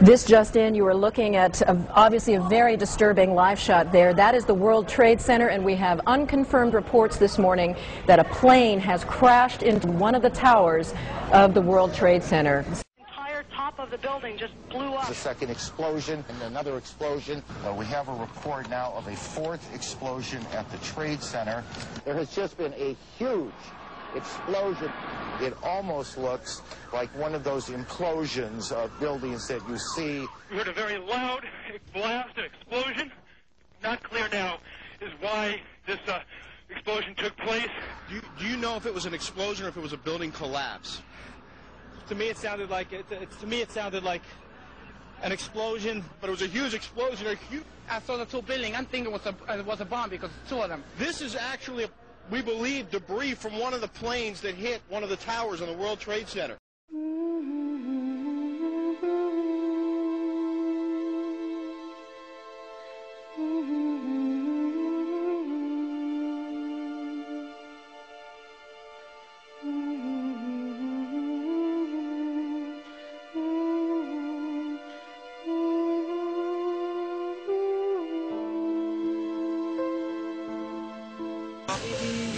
This just in, you are looking at obviously a very disturbing live shot there. That is the World Trade Center, and we have unconfirmed reports this morning that a plane has crashed into one of the towers of the World Trade Center. The entire top of the building just blew up. The second explosion and another explosion. We have a report now of a fourth explosion at the Trade Center. There has just been a huge explosion. It almost looks like one of those implosions of buildings that you see. We heard a very loud blast, an explosion. Not clear now is why this explosion took place. Do you know if it was an explosion or if it was a building collapse? To me, it sounded like an explosion, but it was a huge explosion. I saw the two buildings. I'm thinking it was a bomb because two of them. This is actually, we believe, debris from one of the planes that hit one of the towers on the World Trade Center.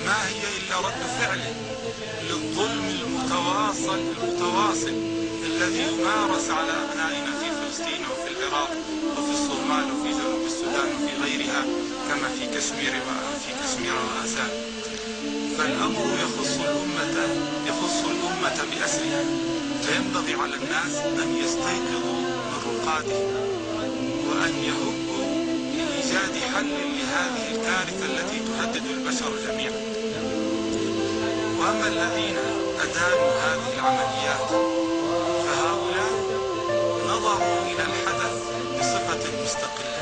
ما هي إلا رد فعل للظلم المتواصل الذي يمارس على أبنائنا في فلسطين وفي العراق وفي الصومال وفي جنوب السودان وفي غيرها كما في كشمير وآسان. فالأمر يخص الأمة بأسرها، فينبغي على الناس أن يستيقظوا من رقادهم وأن يهبوا لإيجاد حل لهذه الكارثة التي تهدد البشر جميعا. وأما الذين أدانوا هذه العمليات فهؤلاء نظروا إلى الحدث بصفة مستقلة.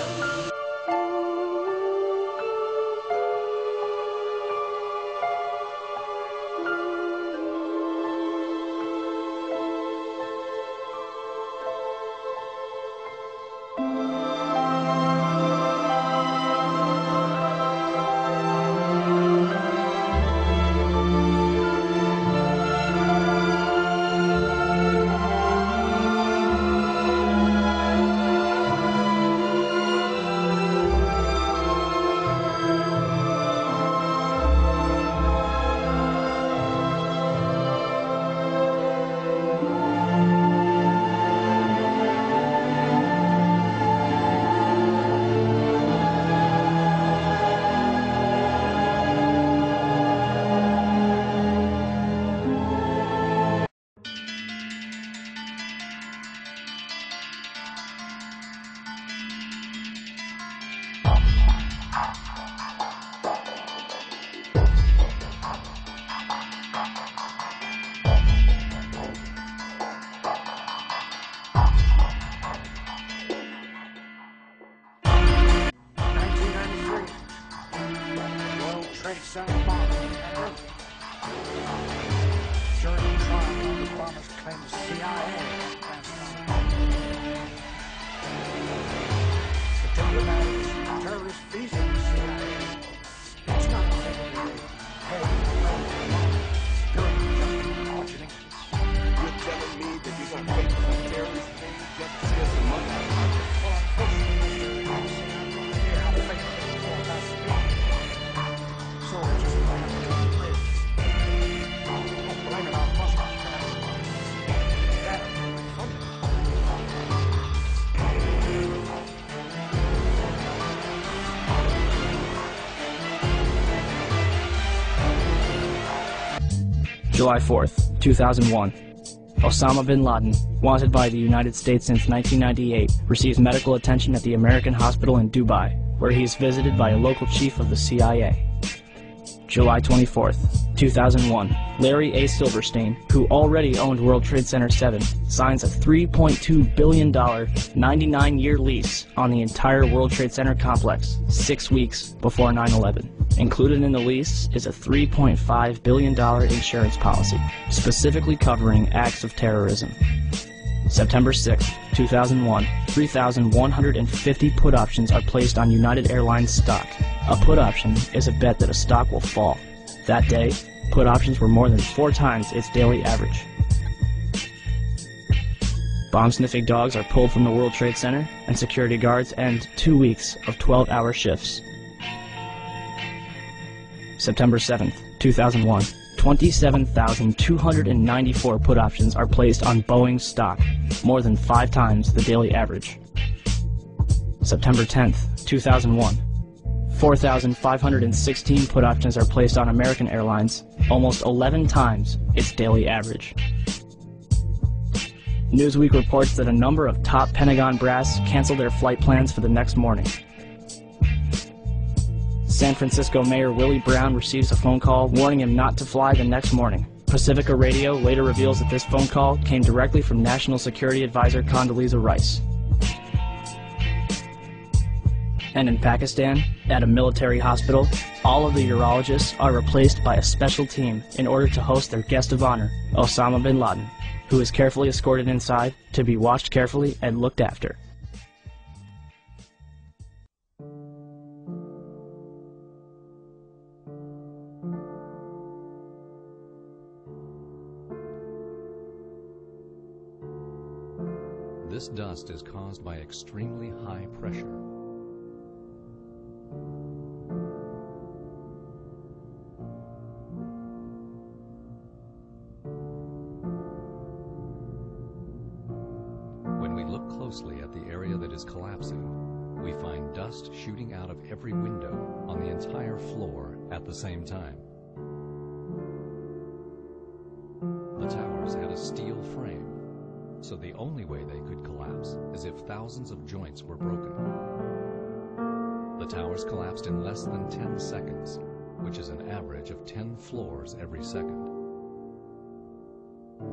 Center bombing. During the trial, the bombers claimed the CIA. The diplomats, terrorist visa to the CIA. It's not a thing we pay during the auctioning. You're telling me that you're going to pay for some terrorist thing just to steal some money? Well, unfortunately, how fake it all has to be. So it's just like a bridge. Don't blame it on Muslims. That is funny. July 4th, 2001. Osama bin Laden, wanted by the United States since 1998, receives medical attention at the American hospital in Dubai, where he is visited by a local chief of the CIA. July 24th, 2001. Larry A. Silverstein, who already owned World Trade Center 7, signs a $3.2 billion 99-year lease on the entire World Trade Center complex 6 weeks before 9/11. Included in the lease is a $3.5 billion insurance policy, specifically covering acts of terrorism. September 6, 2001, 3,150 put options are placed on United Airlines stock. A put option is a bet that a stock will fall. That day, put options were more than 4 times its daily average. Bomb-sniffing dogs are pulled from the World Trade Center, and security guards end 2 weeks of 12-hour shifts. September 7th, 2001. 27,294 put options are placed on Boeing's stock, more than 5 times the daily average. September 10th, 2001. 4,516 put options are placed on American Airlines, almost 11 times its daily average. Newsweek reports that a number of top Pentagon brass canceled their flight plans for the next morning. San Francisco Mayor Willie Brown receives a phone call warning him not to fly the next morning. Pacifica Radio later reveals that this phone call came directly from National Security Advisor Condoleezza Rice. And in Pakistan, at a military hospital, all of the urologists are replaced by a special team in order to host their guest of honor, Osama bin Laden, who is carefully escorted inside to be watched carefully and looked after. This dust is caused by extremely high pressure. When we look closely at the area that is collapsing, we find dust shooting out of every window on the entire floor at the same time. The towers had a steel frame, so the only way they could collapse is if thousands of joints were broken. The towers collapsed in less than 10 seconds, which is an average of 10 floors every second.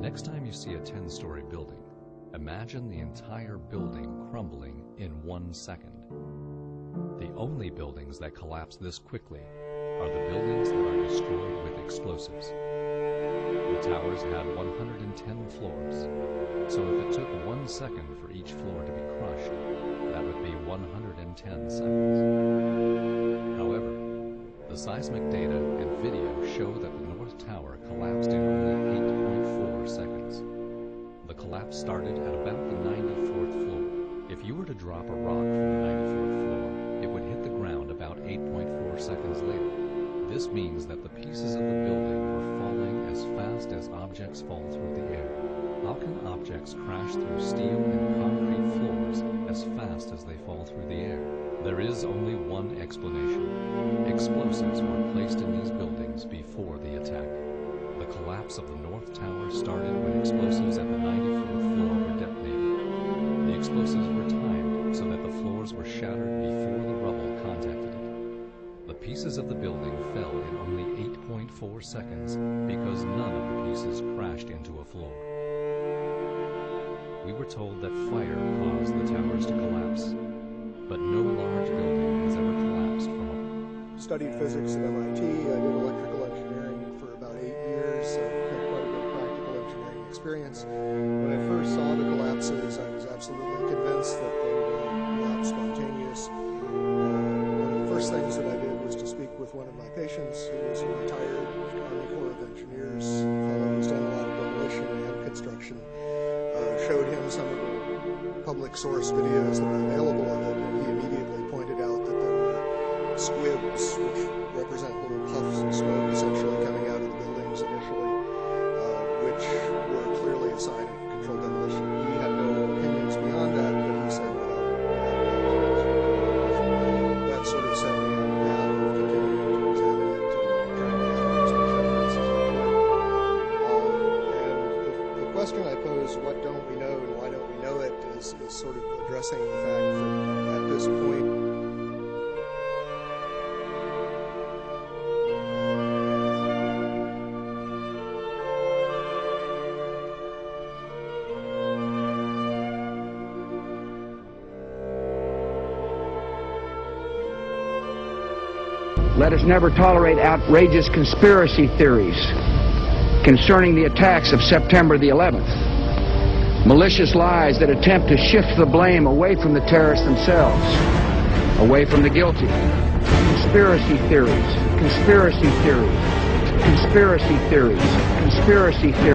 Next time you see a 10-story building, imagine the entire building crumbling in 1 second. The only buildings that collapse this quickly are the buildings that are destroyed with explosives. The towers had 110 floors, so if it took 1 second for each floor to be crushed, that would be 110 seconds. However, the seismic data and video show that the North Tower collapsed in only 8.4 seconds. The collapse started at about the 94th floor. If you were to drop a rock from the 94th floor, it would hit the ground about 8.4 seconds later. This means that the pieces of the building were falling as fast as objects fall through the air. How can objects crash through steel and concrete floors as fast as they fall through the air? There is only one explanation. Explosives were placed in these buildings before the attack. The collapse of the North Tower started when explosives at the 94th floor were detonated. The explosives were timed so that the floors were shattered before the rubble contacted it. The pieces of the building fell in only 8.4 seconds because none of the pieces crashed into a floor. We were told that fire caused the towers to collapse, but no large building has ever collapsed from a... Studied physics at MIT. I did electrical engineering for about 8 years. I've had quite a bit of practical engineering experience. When I first saw the collapses, I was absolutely convinced that they were not spontaneous. One of the first things that I did was to speak with one of my patients, who was a retired Army Corps of Engineers fellow who's done a lot of demolition and construction. Showed him some of the public source videos that are available of it, and he immediately pointed out that there were squibs, which represent little puffs of smoke essentially coming out of the buildings initially, which were clearly a sign of controlled demolition. He had no opinions beyond that, but he said that sort of set me on the path of continuing to examine it, to try and gather as much evidence as I could. And the question I pose, what don't we know and why don't we know it, is sort of addressing the fact that at this point, let us never tolerate outrageous conspiracy theories concerning the attacks of September the 11th. Malicious lies that attempt to shift the blame away from the terrorists themselves, away from the guilty. Conspiracy theories, conspiracy theories, conspiracy theories, conspiracy theories.